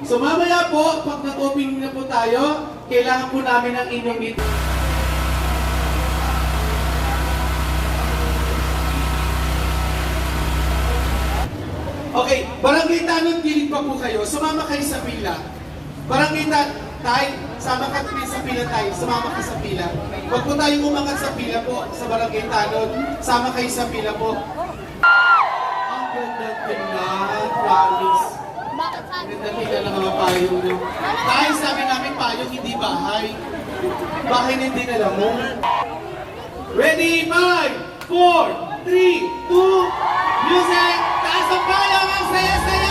So mamaya po, pag nag-opening na po tayo, kailangan po namin ng inyong Okay, barangay tanong, kilig pa po kayo. Sumama kayo sa pila. Barangay tay, sama ka din sa pila tayo. Sumama ka sa pila. Huwag po tayong umangat sa pila po sa barangay tanong. Sama kayo sa pila po. Ang ganda tingnan, promise. Ganda tingnan ng mga payong nyo. Tay, sabi namin payong, hindi bahay. Bahay na hindi nila mo. Ready, 5, 4, 3, 2, music! Taas ang payong! Ang saya-saya!